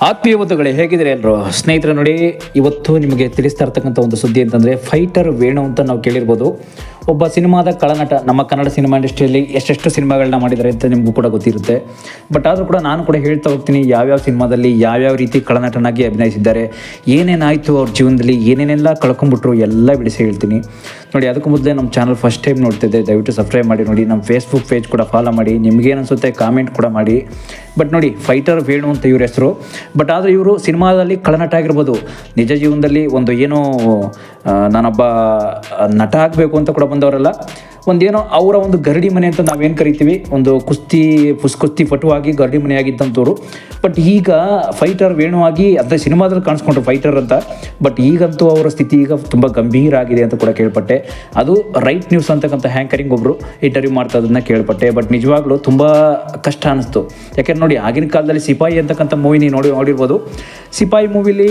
ಆತ್ಮೀಯ ಬಂಧುಗಳೇ, ಹೇಗಿದ್ದಾರೆ ಎಲ್ಲರೂ ಸ್ನೇಹಿತರೆ? ನೋಡಿ, ಇವತ್ತು ನಿಮಗೆ ತಿಳಿಸ್ತಾ ಇರ್ತಕ್ಕಂಥ ಒಂದು ಸುದ್ದಿ ಅಂತಂದರೆ ಫೈಟರ್ ವೇಣು ಅಂತ ನಾವು ಕೇಳಿರ್ಬೋದು. ಒಬ್ಬ ಸಿನಿಮಾದ ಕಳನಟ. ನಮ್ಮ ಕನ್ನಡ ಸಿನಿಮಾ ಇಂಡಸ್ಟ್ರಿಯಲ್ಲಿ ಎಷ್ಟೆಷ್ಟು ಸಿನಿಮಾಗಳನ್ನ ಮಾಡಿದ್ದಾರೆ ಅಂತ ನಿಮಗೂ ಕೂಡ ಗೊತ್ತಿರುತ್ತೆ. ಬಟ್ ಆದರೂ ಕೂಡ ನಾನು ಕೂಡ ಹೇಳ್ತಾ ಹೋಗ್ತೀನಿ, ಯಾವ್ಯಾವ ಸಿನಿಮಾದಲ್ಲಿ ಯಾವ್ಯಾವ ರೀತಿ ಕಳನಟನಾಗಿ ಅಭಿನಯಿಸಿದ್ದಾರೆ, ಏನೇನಾಯಿತು ಅವ್ರ ಜೀವನದಲ್ಲಿ, ಏನೇನೆಲ್ಲ ಕಳ್ಕೊಂಡ್ಬಿಟ್ರು ಎಲ್ಲ ಬಿಡಿಸಿ ಹೇಳ್ತೀನಿ. ನೋಡಿ, ಅದಕ್ಕೂ ಮೊದಲೇ ನಮ್ಮ ಚಾನಲ್ ಫಸ್ಟ್ ಟೈಮ್ ನೋಡ್ತಿದ್ದೆ, ದಯವಿಟ್ಟು ಸಬ್ಸ್ಕ್ರೈಬ್ ಮಾಡಿ. ನೋಡಿ, ನಮ್ಮ ಫೇಸ್ಬುಕ್ ಪೇಜ್ ಕೂಡ ಫಾಲೋ ಮಾಡಿ. ನಿಮ್ಗೇನು ಅನಿಸುತ್ತೆ ಕಾಮೆಂಟ್ ಕೂಡ ಮಾಡಿ. ಬಟ್ ನೋಡಿ, ಫೈಟರ್ ವೇಣು ಅಂತ ಇವ್ರ ಹೆಸರು. ಬಟ್ ಆದರೆ ಇವರು ಸಿನಿಮಾದಲ್ಲಿ ಕಳನಟ ಆಗಿರ್ಬೋದು, ನಿಜ ಜೀವನದಲ್ಲಿ ಒಂದು ಏನೋ ನಾನೊಬ್ಬ ನಟ ಆಗಬೇಕು ಅಂತ ಕೂಡ ಬಂದವರಲ್ಲ. ಒಂದೇನೋ ಅವರ ಒಂದು ಗರಡಿ ಮನೆ ಅಂತ ನಾವೇನು ಕರಿತೀವಿ, ಒಂದು ಕುಸ್ತಿ ಪಟುವಾಗಿ ಗರಡಿ ಮನೆಯಾಗಿದ್ದಂಥವ್ರು. ಬಟ್ ಈಗ ಫೈಟರ್ ವೇಣು ಆಗಿ ಅದೇ ಸಿನಿಮಾದಲ್ಲಿ ಕಾಣಿಸ್ಕೊಂಡ್ರು ಫೈಟರ್ ಅಂತ. ಬಟ್ ಈಗಂತೂ ಅವರ ಸ್ಥಿತಿ ಈಗ ತುಂಬ ಗಂಭೀರ ಆಗಿದೆ ಅಂತ ಕೂಡ ಕೇಳ್ಪಟ್ಟೆ. ಅದು ರೈಟ್ ನ್ಯೂಸ್ ಅಂತಕ್ಕಂಥ ಹ್ಯಾಂಕರಿಂಗ್ ಒಬ್ಬರು ಇಂಟರ್ವ್ಯೂ ಮಾಡ್ತಾ ಅದನ್ನು ಕೇಳ್ಪಟ್ಟೆ. ಬಟ್ ನಿಜವಾಗ್ಲೂ ತುಂಬ ಕಷ್ಟ ಅನ್ನಿಸ್ತು. ಯಾಕೆಂದ್ರೆ ನೋಡಿ, ಆಗಿನ ಕಾಲದಲ್ಲಿ ಸಿಪಾಯಿ ಅಂತಕ್ಕಂಥ ಮೂವಿ ನೀವು ನೋಡಿರ್ಬೋದು. ಸಿಪಾಯಿ ಮೂವಿಲಿ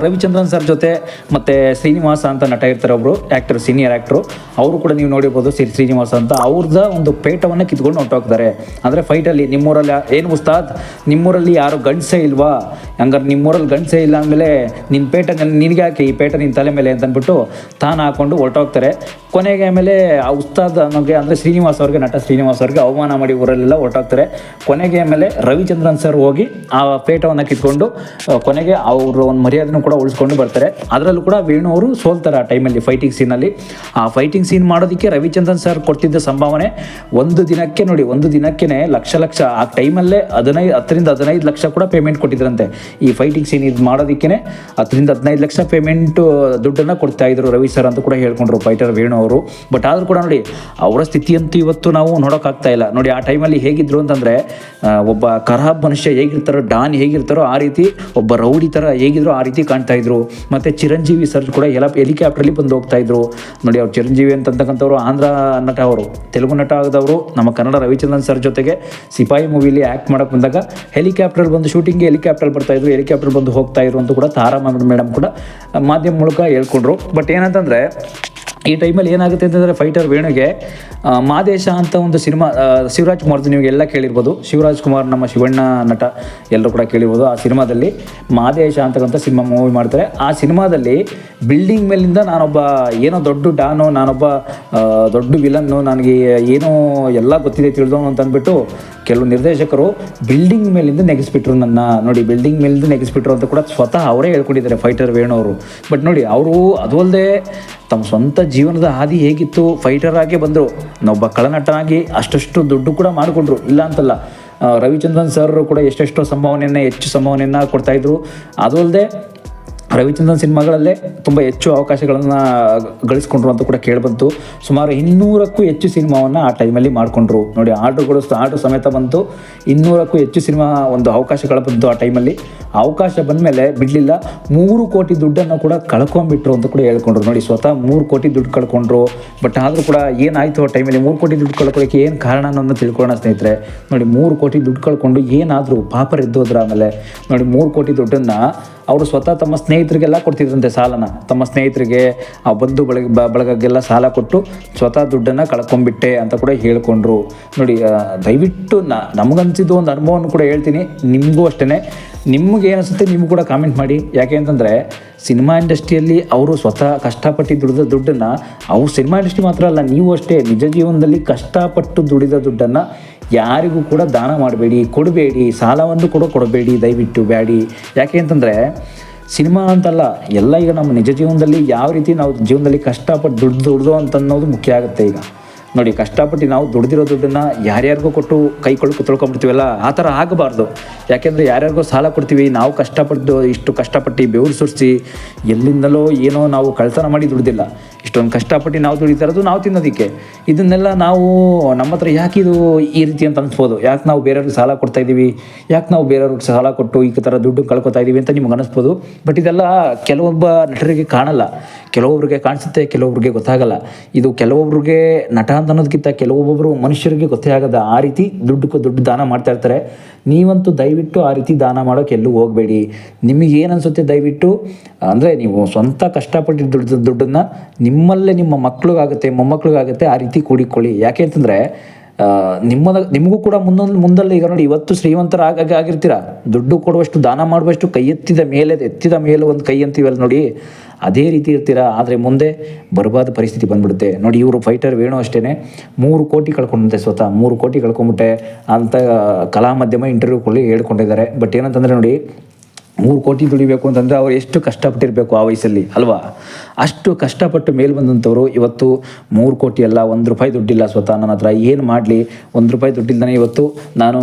ರವಿಚಂದ್ರನ್ ಸರ್ ಜೊತೆ ಮತ್ತು ಶ್ರೀನಿವಾಸ ಅಂತ ನಟ ಇರ್ತಾರೆ, ಒಬ್ಬರು ಆ್ಯಕ್ಟರ್, ಸೀನಿಯರ್ ಆ್ಯಕ್ಟ್ರು. ಅವರು ಕೂಡ ನೀವು ನೋಡಿರ್ಬೋದು, ಶ್ರೀನಿವಾಸ ಅಂತ. ಅವ್ರದ್ದು ಒಂದು ಪೇಟವನ್ನು ಕಿತ್ಕೊಂಡು ಹೊಂಟೋಗ್ತಾರೆ. ಅಂದರೆ ಫೈಟಲ್ಲಿ, ನಿಮ್ಮೂರಲ್ಲಿ ಏನು ಉಸ್ತಾದ್, ನಿಮ್ಮೂರಲ್ಲಿ ಯಾರು ಗಂಡಸೇ ಇಲ್ವಾ, ಹಂಗಾರೆ ನಿಮ್ಮೂರಲ್ಲಿ ಗಂಡಸೇ ಇಲ್ಲ ಅಂದಮೇಲೆ ನಿನ್ನ ಪೇಟ ನಿನಗೆ ಹಾಕಿ, ಈ ಪೇಟ ನಿನ್ನ ತಲೆ ಮೇಲೆ ಅಂತಂದ್ಬಿಟ್ಟು ತಾನು ಹಾಕ್ಕೊಂಡು ಹೊರಟೋಗ್ತಾರೆ. ಕೊನೆಗೆ ಆಮೇಲೆ ಆ ಉಸ್ತಾದ್ ಅನ್ನೋಗೆ, ಅಂದರೆ ಶ್ರೀನಿವಾಸ ಅವ್ರಿಗೆ, ನಟ ಶ್ರೀನಿವಾಸ ಅವ್ರಿಗೆ ಅವಮಾನ ಮಾಡಿ ಊರಲ್ಲೆಲ್ಲ ಹೊರಟೋಗ್ತಾರೆ. ಕೊನೆಗೆ ಆಮೇಲೆ ರವಿಚಂದ್ರನ್ ಸರ್ ಹೋಗಿ ಆ ಪೇಟವನ್ನು ಕಿತ್ಕೊಂಡು ಕೊನೆಗೆ ಅವರು ಒಂದು ಮರ್ಯಾದೆನೂ ಕೂಡ ಉಳಿಸ್ಕೊಂಡು ಬರ್ತಾರೆ. ಅದರಲ್ಲೂ ಕೂಡ ವೇಣು ಅವರು ಸೋಲ್ತಾರೆ ಆ ಟೈಮಲ್ಲಿ ಫೈಟಿಂಗ್ ಸೀನಲ್ಲಿ. ಆ ಫೈಟಿಂಗ್ ಸೀನ್ ಮಾಡೋದಕ್ಕೆ ರವಿಚಂದ್ರನ್ ಸರ್ ಕೊಡ್ತಿದ್ದ ಸಂಭಾವನೆ ಒಂದು ದಿನಕ್ಕೆ ನೋಡಿ, ಒಂದು ದಿನಕ್ಕೆ ಲಕ್ಷ ಆ ಟೈಮಲ್ಲೇ 10-15 ಲಕ್ಷ ಕೂಡ ಪೇಮೆಂಟ್ ಕೊಟ್ಟಿದ್ರಂತೆ. ಈ ಫೈಟಿಂಗ್ ಸೀನ್ ಇದು ಮಾಡೋದಕ್ಕೆ 10-15 ಲಕ್ಷ ಪೇಮೆಂಟ್ ದುಡ್ಡನ್ನು ಕೊಡ್ತಾ ಇದ್ರು ರವಿ ಸರ್ ಅಂತ ಕೂಡ ಹೇಳ್ಕೊಂಡ್ರು ಫೈಟರ್ ವೇಣು ಅವರು. ಬಟ್ ಆದರೂ ಕೂಡ ನೋಡಿ, ಅವರ ಸ್ಥಿತಿಯಂತೂ ಇವತ್ತು ನಾವು ನೋಡೋಕ್ಕಾಗ್ತಾ ಇಲ್ಲ. ನೋಡಿ, ಆ ಟೈಮಲ್ಲಿ ಹೇಗಿದ್ರು ಅಂತಂದರೆ, ಒಬ್ಬ ಖರಾಬ್ ಮನುಷ್ಯ ಹೇಗಿರ್ತಾರೋ, ಡಾನ್ ಹೇಗಿರ್ತಾರೋ ಆ ರೀತಿ, ಒಬ್ಬ ರೌಡಿ ಥರ ಹೇಗಿದ್ರು ಆ ರೀತಿ ಕಾಣ್ತಾ ಇದ್ರು. ಮತ್ತು ಚಿರಂಜೀವಿ ಸರ್ ಕೂಡ ಹೆಲಿಕಾಪ್ಟ್ರಲ್ಲಿ ಬಂದು ಹೋಗ್ತಾ ಇದ್ರು. ನೋಡಿ, ಅವ್ರು ಚಿರಂಜೀವಿ ಅಂತಕ್ಕಂಥವ್ರು ಆಂಧ್ರ ನಟ, ಅವರು ತೆಲುಗು ನಟ ಆದವರು. ನಮ್ಮ ಕನ್ನಡ ರವಿಚಂದ್ರನ್ ಸರ್ ಜೊತೆಗೆ ಸಿಪಾಯಿ ಮೂವಿಲಿ ಆ್ಯಕ್ಟ್ ಮಾಡೋಕ್ಕೆ ಬಂದಾಗ ಹೆಲಿಕಾಪ್ಟರ್ ಬಂದು ಶೂಟಿಂಗ್ಗೆ ಹೆಲಿಕಾಪ್ಟರ್ ಬರ್ತಾಯಿದ್ರು, ಹೆಲಿಕಾಪ್ಟರ್ ಬಂದು ಹೋಗ್ತಾ ಇದ್ರು ಅಂತ ಕೂಡ ತಾರಾ ಮೇಡಮ್ ಕೂಡ ಮಾಧ್ಯಮ ಮೂಲಕ ಹೇಳ್ಕೊಂಡ್ರು. ಬಟ್ ಏನಂತಂದರೆ, ಈ ಟೈಮಲ್ಲಿ ಏನಾಗುತ್ತೆ ಅಂತಂದರೆ, ಫೈಟರ್ ವೇಣುಗೆ ಮಾದೇಶ ಅಂತ ಒಂದು ಸಿನಿಮಾ, ಶಿವರಾಜ್ ಕುಮಾರ್ದು ನೀವು ಎಲ್ಲ ಕೇಳಿರ್ಬೋದು. ಶಿವರಾಜ್ ಕುಮಾರ್ ನಮ್ಮ ಶಿವಣ್ಣ ನಟ, ಎಲ್ಲರೂ ಕೂಡ ಕೇಳಿರ್ಬೋದು. ಆ ಸಿನಿಮಾದಲ್ಲಿ ಮಾದೇಶ ಅಂತಕ್ಕಂಥ ಸಿನಿಮಾ ಮೂವಿ ಮಾಡ್ತಾರೆ. ಆ ಸಿನಿಮಾದಲ್ಲಿ ಬಿಲ್ಡಿಂಗ್ ಮೇಲಿಂದ ನಾನೊಬ್ಬ ಏನೋ ದೊಡ್ಡ ಡಾನು, ನಾನೊಬ್ಬ ದೊಡ್ಡ ವಿಲನ್ನು, ನನಗೆ ಏನೋ ಎಲ್ಲ ಗೊತ್ತಿದೆ ತಿಳಿದವನು ಅಂತ ಅಂದ್ಬಿಟ್ಟು ಕೆಲವು ನಿರ್ದೇಶಕರು ಬಿಲ್ಡಿಂಗ್ ಮೇಲಿಂದ ನೆಗೆಸ್ಬಿಟ್ರು ನನ್ನ. ನೋಡಿ, ಬಿಲ್ಡಿಂಗ್ ಮೇಲಿಂದ ನೆಗೆಸ್ಬಿಟ್ರು ಅಂತ ಕೂಡ ಸ್ವತಃ ಅವರೇ ಹೇಳ್ಕೊಂಡಿದ್ದಾರೆ ಫೈಟರ್ ವೇಣು ಅವರು. ಬಟ್ ನೋಡಿ, ಅವರು ಅದು ಅಲ್ಲದೆ ತಮ್ಮ ಸ್ವಂತ ಜೀವನದ ಹಾದಿ ಹೇಗಿತ್ತು, ಫೈಟರ್ ಆಗೇ ಬಂದರು, ಒಬ್ಬ ಕಳನಟನಾಗಿ ಅಷ್ಟಷ್ಟು ದುಡ್ಡು ಕೂಡ ಮಾಡಿಕೊಂಡ್ರು, ಇಲ್ಲ ಅಂತಲ್ಲ. ರವಿಚಂದ್ರನ್ ಸರ್ ಕೂಡ ಎಷ್ಟೆಷ್ಟೋ ಹೆಚ್ಚು ಸಂಭಾವನೆಯನ್ನು ಕೊಡ್ತಾಯಿದ್ರು. ಅದು ಅಲ್ಲದೆ ರವಿಚಂದ್ರನ್ ಸಿನಿಮಾಗಳಲ್ಲೇ ತುಂಬ ಹೆಚ್ಚು ಅವಕಾಶಗಳನ್ನು ಗಳಿಸ್ಕೊಂಡ್ರು ಅಂತ ಕೂಡ ಕೇಳಿಬಂತು. ಸುಮಾರು 200ಕ್ಕೂ ಹೆಚ್ಚು ಸಿನಿಮಾವನ್ನು ಆ ಟೈಮಲ್ಲಿ ಮಾಡಿಕೊಂಡ್ರು. ನೋಡಿ, ಆರ್ಡ್ರ್ ಸಮೇತ ಬಂತು. 200ಕ್ಕೂ ಹೆಚ್ಚು ಸಿನಿಮಾ ಒಂದು ಅವಕಾಶಗಳು ಬಂತು ಆ ಟೈಮಲ್ಲಿ. ಅವಕಾಶ ಬಂದ ಮೇಲೆ ಬಿಡಲಿಲ್ಲ. 3 ಕೋಟಿ ದುಡ್ಡನ್ನು ಕೂಡ ಕಳ್ಕೊಂಡ್ಬಿಟ್ರು ಅಂತ ಕೂಡ ಹೇಳ್ಕೊಂಡ್ರು. ನೋಡಿ, ಸ್ವತಃ 3 ಕೋಟಿ ದುಡ್ಡು ಕಳ್ಕೊಂಡ್ರು. ಬಟ್ ಆದರೂ ಕೂಡ ಏನಾಯಿತು ಆ ಟೈಮಲ್ಲಿ, 3 ಕೋಟಿ ದುಡ್ಡು ಕಳ್ಕೊಳ್ಳೋಕ್ಕೆ ಏನು ಕಾರಣ ಅನ್ನೋದನ್ನ ತಿಳ್ಕೊಳ್ಳೋಣ ಸ್ನೇಹಿತರೆ. ನೋಡಿ, 3 ಕೋಟಿ ದುಡ್ಡು ಕಳ್ಕೊಂಡು ಏನಾದರೂ ಪಾಪರಿದ್ದೋದ್ರ. ಆಮೇಲೆ ನೋಡಿ, 3 ಕೋಟಿ ದುಡ್ಡನ್ನು ಅವರು ಸ್ವತಃ ತಮ್ಮ ಸ್ನೇಹಿತರಿಗೆಲ್ಲ ಕೊಡ್ತಿದ್ರಂತೆ ಸಾಲನ. ತಮ್ಮ ಸ್ನೇಹಿತರಿಗೆ, ಆ ಬಂಧು ಬಳಗಕ್ಕೆಲ್ಲ ಸಾಲ ಕೊಟ್ಟು ಸ್ವತಃ ದುಡ್ಡನ್ನು ಕಳ್ಕೊಂಡ್ಬಿಟ್ಟೆ ಅಂತ ಕೂಡ ಹೇಳ್ಕೊಂಡ್ರು. ನೋಡಿ, ದಯವಿಟ್ಟು ನಮಗನ್ಸಿದ್ದು ಒಂದು ಅನುಭವವನ್ನು ಕೂಡ ಹೇಳ್ತೀನಿ, ನಿಮಗೂ ಅಷ್ಟೇ. ನಿಮ್ಗೆ ಏನಿಸುತ್ತೆ ನೀವು ಕೂಡ ಕಾಮೆಂಟ್ ಮಾಡಿ. ಯಾಕೆ ಅಂತಂದರೆ, ಸಿನಿಮಾ ಇಂಡಸ್ಟ್ರಿಯಲ್ಲಿ ಅವರು ಸ್ವತಃ ಕಷ್ಟಪಟ್ಟು ದುಡಿದ ದುಡ್ಡನ್ನು, ಅವ್ರು ಸಿನಿಮಾ ಇಂಡಸ್ಟ್ರಿ ಮಾತ್ರ ಅಲ್ಲ, ನೀವು ಅಷ್ಟೇ ನಿಜ ಜೀವನದಲ್ಲಿ ಕಷ್ಟಪಟ್ಟು ದುಡಿದ ದುಡ್ಡನ್ನು ಯಾರಿಗೂ ಕೂಡ ದಾನ ಮಾಡಬೇಡಿ, ಕೊಡಬೇಡಿ. ಸಾಲವನ್ನು ಕೂಡ ಕೊಡಬೇಡಿ, ದಯವಿಟ್ಟು ಬ್ಯಾಡಿ. ಯಾಕೆ ಅಂತಂದರೆ, ಸಿನಿಮಾ ಅಂತಲ್ಲ, ಎಲ್ಲ ಈಗ ನಮ್ಮ ನಿಜ ಜೀವನದಲ್ಲಿ ಯಾವ ರೀತಿ ನಾವು ಜೀವನದಲ್ಲಿ ಕಷ್ಟಪಟ್ಟು ದುಡ್ದು ಅಂತ ಅನ್ನೋದು ಮುಖ್ಯ ಆಗುತ್ತೆ. ಈಗ ನೋಡಿ, ಕಷ್ಟಪಟ್ಟು ನಾವು ದುಡ್ದಿರೋ ದುಡ್ಡನ್ನು ಯಾರ್ಯಾರಿಗೂ ಕೊಟ್ಟು ತೊಳ್ಕೊಂಡ್ಬಿಡ್ತೀವಲ್ಲ, ಆ ಥರ ಆಗಬಾರ್ದು. ಯಾಕೆಂದರೆ ಯಾರ್ಯಾರಿಗೋ ಸಾಲ ಕೊಡ್ತೀವಿ, ನಾವು ಕಷ್ಟಪಟ್ಟು ಇಷ್ಟು ಕಷ್ಟಪಟ್ಟು ಬೆವರು ಸುರಿಸಿ ಎಲ್ಲಿಂದಲೋ ಏನೋ ನಾವು ಕಳ್ತನ ಮಾಡಿ ದುಡ್ದಿಲ್ಲ. ಇಷ್ಟೊಂದು ಕಷ್ಟಪಟ್ಟು ನಾವು ದುಡಿತಾ ಇರೋದು ನಾವು ತಿನ್ನೋದಕ್ಕೆ. ಇದನ್ನೆಲ್ಲ ನಾವು ನಮ್ಮ ಹತ್ರ ಯಾಕೆ ಇದು ಈ ರೀತಿ ಅಂತ ಅನಿಸ್ಬೋದು. ಯಾಕೆ ನಾವು ಬೇರೆಯವ್ರಿಗೆ ಸಾಲ ಕೊಡ್ತಾಯಿದ್ದೀವಿ, ಯಾಕೆ ನಾವು ಬೇರೆಯವ್ರಿಗೆ ಸಾಲ ಕೊಟ್ಟು ಈ ಥರ ದುಡ್ಡು ಕಳ್ಕೊತಾ ಇದ್ದೀವಿ ಅಂತ ನಿಮ್ಗೆ ಅನಿಸ್ಬೋದು. ಬಟ್ ಇದೆಲ್ಲ ಕೆಲವೊಬ್ಬ ನಟರಿಗೆ ಕಾಣಲ್ಲ, ಕೆಲವೊಬ್ರಿಗೆ ಕಾಣಿಸುತ್ತೆ, ಕೆಲವೊಬ್ರಿಗೆ ಗೊತ್ತಾಗಲ್ಲ. ಇದು ಕೆಲವೊಬ್ರಿಗೆ ನಟ ಅಂತ ಅನ್ನೋದಕ್ಕಿಂತ ಕೆಲವೊಬ್ಬೊಬ್ಬರು ಮನುಷ್ಯರಿಗೆ ಗೊತ್ತೇ ಆಗದ ಆ ರೀತಿ ದುಡ್ಡು ದಾನ ಮಾಡ್ತಾ ಇರ್ತಾರೆ. ನೀವಂತೂ ದಯವಿಟ್ಟು ಆ ರೀತಿ ದಾನ ಮಾಡೋಕ್ಕೆ ಎಲ್ಲೂ ಹೋಗಬೇಡಿ. ನಿಮಗೇನು ಅನಿಸುತ್ತೆ ದಯವಿಟ್ಟು, ಅಂದರೆ ನೀವು ಸ್ವಂತ ಕಷ್ಟಪಟ್ಟು ದುಡ್ಡನ್ನು ನಿಮ್ಮಲ್ಲೇ ನಿಮ್ಮ ಮಕ್ಳಿಗಾಗುತ್ತೆ, ಮೊಮ್ಮಕ್ಳಿಗಾಗುತ್ತೆ ಆ ರೀತಿ ಕೂಡಿಕೊಳ್ಳಿ. ಯಾಕೆ ಅಂತಂದರೆ, ನಿಮಗೂ ಕೂಡ ಮುಂದಲ್ಲ ಈಗ ನೋಡಿ, ಇವತ್ತು ಶ್ರೀಮಂತರ ಆಗಿರ್ತೀರ, ದುಡ್ಡು ಕೊಡುವಷ್ಟು ದಾನ ಮಾಡುವಷ್ಟು ಕೈ ಎತ್ತಿದ ಮೇಲೆ ಒಂದು ಕೈ ಅಂತೀವಲ್ಲ ನೋಡಿ, ಅದೇ ರೀತಿ ಇರ್ತೀರಾ. ಆದರೆ ಮುಂದೆ ಬರಬಾದ ಪರಿಸ್ಥಿತಿ ಬಂದ್ಬಿಡುತ್ತೆ ನೋಡಿ. ಇವರು ಫೈಟರ್ ವೇಣು ಅಷ್ಟೇ 3 ಕೋಟಿ ಕಳ್ಕೊಂಡಂತೆ, ಸ್ವತಃ 3 ಕೋಟಿ ಕಳ್ಕೊಂಬಿಟ್ಟೆ ಅಂತ ಕಲಾ ಮಾಧ್ಯಮ ಇಂಟರ್ವ್ಯೂಗಳಲ್ಲಿ ಹೇಳ್ಕೊಂಡಿದ್ದಾರೆ. ಬಟ್ ಏನಂತಂದರೆ ನೋಡಿ, 3 ಕೋಟಿ ದುಡಿಬೇಕು ಅಂತಂದರೆ ಅವ್ರು ಎಷ್ಟು ಕಷ್ಟಪಟ್ಟಿರಬೇಕು ಆ ವಯಸ್ಸಲ್ಲಿ ಅಲ್ವಾ. ಅಷ್ಟು ಕಷ್ಟಪಟ್ಟು ಮೇಲೆ ಬಂದಂಥವ್ರು ಇವತ್ತು 3 ಕೋಟಿ ಅಲ್ಲ, 1 ರೂಪಾಯಿ ದುಡ್ಡಿಲ್ಲ ಸ್ವತಃ ನನ್ನ ಹತ್ರ, ಏನು ಮಾಡಲಿ, 1 ರೂಪಾಯಿ ದುಡ್ಡಿಲ್ದೇ ಇವತ್ತು ನಾನು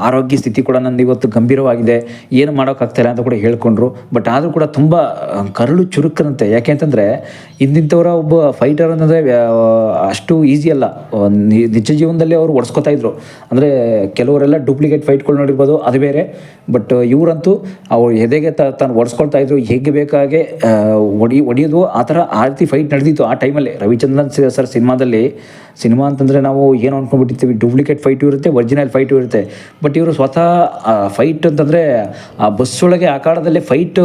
ಆರೋಗ್ಯ ಸ್ಥಿತಿ ಕೂಡ ನಂದು ಇವತ್ತು ಗಂಭೀರವಾಗಿದೆ, ಏನು ಮಾಡೋಕ್ಕಾಗ್ತಾಯಿಲ್ಲ ಅಂತ ಕೂಡ ಹೇಳ್ಕೊಂಡ್ರು. ಬಟ್ ಆದರೂ ಕೂಡ ತುಂಬ ಕರುಳು ಚುರುಕನಂತೆ. ಯಾಕೆ ಅಂತಂದರೆ ಇಂದಿಂಥವರ ಒಬ್ಬ ಫೈಟರ್ ಅಂತಂದರೆ ಅಷ್ಟು ಈಸಿ ಅಲ್ಲ. ನಿಜ ಜೀವನದಲ್ಲಿ ಅವರು ಒಡ್ಸ್ಕೊತಾ ಇದ್ರು. ಅಂದರೆ ಕೆಲವರೆಲ್ಲ ಡೂಪ್ಲಿಕೇಟ್ ಫೈಟ್ಗಳು ನೋಡಿರ್ಬೋದು, ಅದು ಬೇರೆ. ಬಟ್ ಇವರಂತೂ ಅವ್ರು ಎದೆಗೆ ತಾನು ಒಡ್ಸ್ಕೊಳ್ತಾ ಇದ್ರು, ಹೇಗೆ ಬೇಕಾಗೆ ಹೊಡಿಯೋದು ಆ ರೀತಿ ಫೈಟ್ ನಡೆದಿತ್ತು ಆ ಟೈಮಲ್ಲಿ. ರವಿಚಂದ್ರನ್ ಸರ್ ಸಿನಿಮಾ ಅಂತಂದರೆ ನಾವು ಏನು ಅಂದ್ಕೊಂಡ್ಬಿಟ್ಟಿರ್ತೀವಿ, ಡೂಪ್ಲಿಕೇಟ್ ಫೈಟು ಇರುತ್ತೆ, ಒರಿಜಿನಲ್ ಫೈಟು ಇರುತ್ತೆ. ಬಟ್ ಇವರು ಸ್ವತಃ ಫೈಟ್ ಅಂತಂದರೆ ಆ ಬಸ್ ಒಳಗೆ ಅಖಾಡದಲ್ಲೇ ಫೈಟ್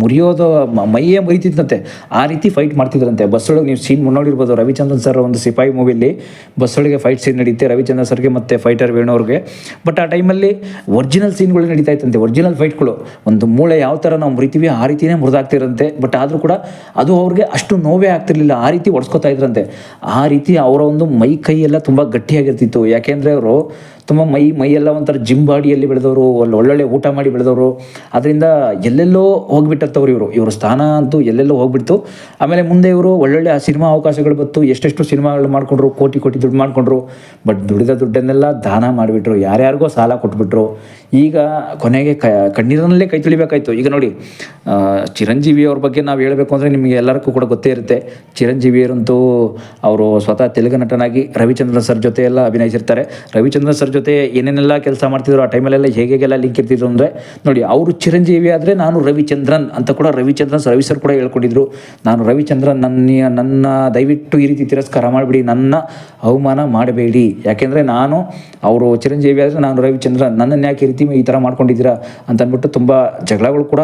ಮುರಿಯೋದು ಮೈಯೇ ಮುರಿತಿತ್ತಂತೆ, ಆ ರೀತಿ ಫೈಟ್ ಮಾಡ್ತಿದ್ರಂತೆ ಬಸ್ ಒಳಗೆ. ನೀವು ಸೀನ್ ನೋಡಿರ್ಬೋದು, ರವಿಚಂದ್ರನ್ ಸರ್ ಒಂದು ಸಿಪಾಯಿ ಮೂವಿಯಲ್ಲಿ ಬಸ್ ಒಳಗೆ ಫೈಟ್ ಸೀನ್ ನಡೀತೆ ರವಿಚಂದ್ರನ್ ಸರ್ಗೆ ಮತ್ತು ಫೈಟರ್ ವೇಣು ಅವ್ರಿಗೆ. ಬಟ್ ಆ ಟೈಮಲ್ಲಿ ಒರಿಜಿನಲ್ ಸೀನ್ಗಳು ನಡೀತಾ ಇತ್ತಂತೆ, ಒರಿಜಿನಲ್ ಫೈಟ್ಗಳು. ಒಂದು ಮೂಳೆ ಯಾವ ಥರ ನಾವು ಮುರಿತೀವಿ ಆ ರೀತಿಯೇ ಮುರಿದಾಗ್ತಿರಂತೆ. ಬಟ್ ಆದರೂ ಕೂಡ ಅದು ಅವ್ರಿಗೆ ಅಷ್ಟು ನೋವೇ ಆಗ್ತಿರ್ಲಿಲ್ಲ, ಆ ರೀತಿ ಒಡ್ಸ್ಕೊತಾ ಇದ್ರಂತೆ. ಆ ರೀತಿ ಅವರ ಒಂದು ಮೈ ಕೈ ಎಲ್ಲ ತುಂಬ ಗಟ್ಟಿಯಾಗಿರ್ತಿತ್ತು. ಯಾಕೆಂದರೆ ಅವರು ತುಂಬ ಮೈಯೆಲ್ಲ ಒಂಥರ ಜಿಮ್ ಬಾಡಿಯಲ್ಲಿ ಬೆಳೆದವರು, ಒಳ್ಳೊಳ್ಳೆ ಊಟ ಮಾಡಿ ಬೆಳೆದವರು. ಅದರಿಂದ ಎಲ್ಲೆಲ್ಲೋ ಹೋಗ್ಬಿಟ್ಟತ್ತವ್ರು ಇವರು ಸ್ಥಾನ ಅಂತೂ ಎಲ್ಲೆಲ್ಲೋ ಹೋಗ್ಬಿಡ್ತು. ಆಮೇಲೆ ಮುಂದೆ ಇವರು ಒಳ್ಳೊಳ್ಳೆ ಆ ಸಿನಿಮಾ ಅವಕಾಶಗಳು ಬಂತು, ಎಷ್ಟೆಷ್ಟು ಸಿನಿಮಾಗಳು ಮಾಡಿಕೊಂಡ್ರು, ಕೋಟಿ ದುಡ್ಡು ಮಾಡಿಕೊಂಡ್ರು. ಬಟ್ ದುಡಿದ ದುಡ್ಡನ್ನೆಲ್ಲ ದಾನ ಮಾಡಿಬಿಟ್ರು, ಯಾರ್ಯಾರಿಗೋ ಸಾಲ ಕೊಟ್ಬಿಟ್ರು. ಈಗ ಕೊನೆಗೆ ಕಣ್ಣೀರಿನಲ್ಲೇ ಕೈ ತುಳಿಬೇಕಾಯ್ತು. ಈಗ ನೋಡಿ, ಚಿರಂಜೀವಿ ಅವ್ರ ಬಗ್ಗೆ ನಾವು ಹೇಳಬೇಕು ಅಂದರೆ ನಿಮಗೆ ಎಲ್ಲರಿಗೂ ಕೂಡ ಗೊತ್ತೇ ಇರುತ್ತೆ. ಚಿರಂಜೀವಿಯರಂತೂ ಅವರು ಸ್ವತಃ ತೆಲುಗು ನಟನಾಗಿ ರವಿಚಂದ್ರನ್ ಸರ್ ಜೊತೆ ಎಲ್ಲ ಅಭಿನಯಿಸಿರ್ತಾರೆ. ರವಿಚಂದ್ರನ್ ಸರ್ ಜೊತೆ ಏನೇನೆಲ್ಲ ಕೆಲಸ ಮಾಡ್ತಿದ್ರು ಆ ಟೈಮಲ್ಲೆಲ್ಲ ಹೇಗೆಲ್ಲ ಲಿಂಕ್ ಇರ್ತಿದ್ರು ಅಂದರೆ ನೋಡಿ, ಅವರು ಚಿರಂಜೀವಿ ಆದರೆ ನಾನು ರವಿಚಂದ್ರನ್ ಅಂತ ಕೂಡ ರವಿ ಸರ್ ಕೂಡ ಹೇಳ್ಕೊಂಡಿದ್ರು. ನಾನು ರವಿಚಂದ್ರನ್, ನನ್ನ ದಯವಿಟ್ಟು ಈ ರೀತಿ ತಿರಸ್ಕಾರ ಮಾಡಿಬಿಡಿ, ನನ್ನ ಅವಮಾನ ಮಾಡಬೇಡಿ. ಯಾಕೆಂದರೆ ಅವರು ಚಿರಂಜೀವಿ ಆದರೆ ನಾನು ರವಿಚಂದ್ರನ್, ನನ್ನನ್ನು ಯಾಕೆ ಈ ಥರ ಮಾಡ್ಕೊಂಡಿದ್ದೀರಾ ಅಂತ ಅಂದ್ಬಿಟ್ಟು ತುಂಬ ಜಗಳಗಳು ಕೂಡ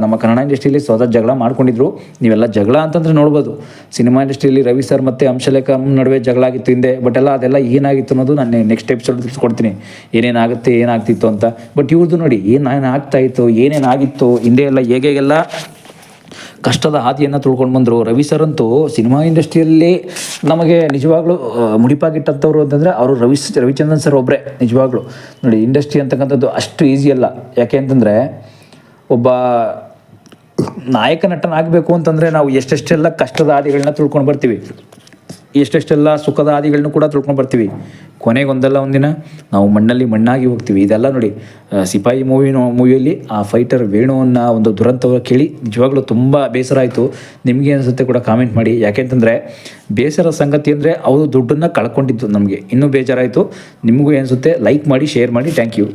ನಮ್ಮ ಕನ್ನಡ ಇಂಡಸ್ಟ್ರಿಯಲ್ಲಿ ಸ್ವತಃ ಜಗಳ ಮಾಡ್ಕೊಂಡಿದ್ರು. ನೀವೆಲ್ಲ ಜಗಳ ಅಂತಂದರೆ ನೋಡ್ಬೋದು, ಸಿನಿಮಾ ಇಂಡಸ್ಟ್ರಿಯಲ್ಲಿ ರವಿ ಸರ್ ಮತ್ತು ಹಂಸಲೇಖ ನಡುವೆ ಜಗಳ ಆಗಿತ್ತು ಹಿಂದೆ. ಬಟ್ ಅದೆಲ್ಲ ಏನಾಗಿತ್ತು ಅನ್ನೋದು ನಾನು ನೆಕ್ಸ್ಟ್ ಎಪಿಸೋಡ್ ತಿಳಿಸ್ಕೊಡ್ತೀನಿ, ಏನಾಗ್ತಿತ್ತು ಅಂತ. ಬಟ್ ಇವ್ರದ್ದು ನೋಡಿ ಏನೇನಾಗ್ತಾಯಿತ್ತು, ಏನೇನಾಗಿತ್ತು ಹಿಂದೆ ಎಲ್ಲ, ಹೇಗೆಲ್ಲ ಕಷ್ಟದ ಹಾದಿಯನ್ನು ತುಳ್ಕೊಂಡು ಬಂದರು. ರವಿ ಸರ್ ಅಂತೂ ಸಿನಿಮಾ ಇಂಡಸ್ಟ್ರಿಯಲ್ಲಿ ನಮಗೆ ನಿಜವಾಗ್ಲೂ ಮುಡಿಪಾಗಿಟ್ಟಂಥವ್ರು ಅಂತಂದರೆ ಅವರು ರವಿಚಂದ್ರನ್ ಸರ್ ಒಬ್ಬರೇ ನಿಜವಾಗ್ಲೂ. ನೋಡಿ, ಇಂಡಸ್ಟ್ರಿ ಅಂತಕ್ಕಂಥದ್ದು ಅಷ್ಟು ಈಸಿ ಅಲ್ಲ. ಯಾಕೆ ಅಂತಂದರೆ ಒಬ್ಬ ನಾಯಕ ನಟನಾಗಬೇಕು ಅಂತಂದರೆ ನಾವು ಎಷ್ಟೆಷ್ಟೆಲ್ಲ ಕಷ್ಟದ ಹಾದಿಗಳನ್ನ ತುಳ್ಕೊಂಡು ಬರ್ತೀವಿ, ಎಷ್ಟೆಷ್ಟೆಲ್ಲ ಸುಖದ ಹಾದಿಗಳನ್ನೂ ಕೂಡ ತಿಳ್ಕೊಂಡು ಬರ್ತೀವಿ. ಕೊನೆಗೊಂದಲ್ಲ ಒಂದಿನ ನಾವು ಮಣ್ಣಲ್ಲಿ ಮಣ್ಣಾಗಿ ಹೋಗ್ತೀವಿ. ಇದೆಲ್ಲ ನೋಡಿ, ಸಿಪಾಯಿ ಮೂವಿಯಲ್ಲಿ ಆ ಫೈಟರ್ ವೇಣುವನ್ನು ಒಂದು ದುರಂತ ಕೇಳಿ ನಿಜವಾಗ್ಲೂ ತುಂಬ ಬೇಸರ ಆಯಿತು. ನಿಮಗೆ ಅನಿಸುತ್ತೆ ಕೂಡ ಕಾಮೆಂಟ್ ಮಾಡಿ. ಯಾಕೆಂತಂದರೆ ಬೇಸರ ಸಂಗತಿ ಅಂದರೆ ಅವರು ದುಡ್ಡನ್ನು ಕಳ್ಕೊಂಡಿದ್ದು ನಮಗೆ ಇನ್ನೂ ಬೇಜಾರಾಯಿತು. ನಿಮಗೂ ಅನಿಸುತ್ತೆ, ಲೈಕ್ ಮಾಡಿ, ಶೇರ್ ಮಾಡಿ. Thank you.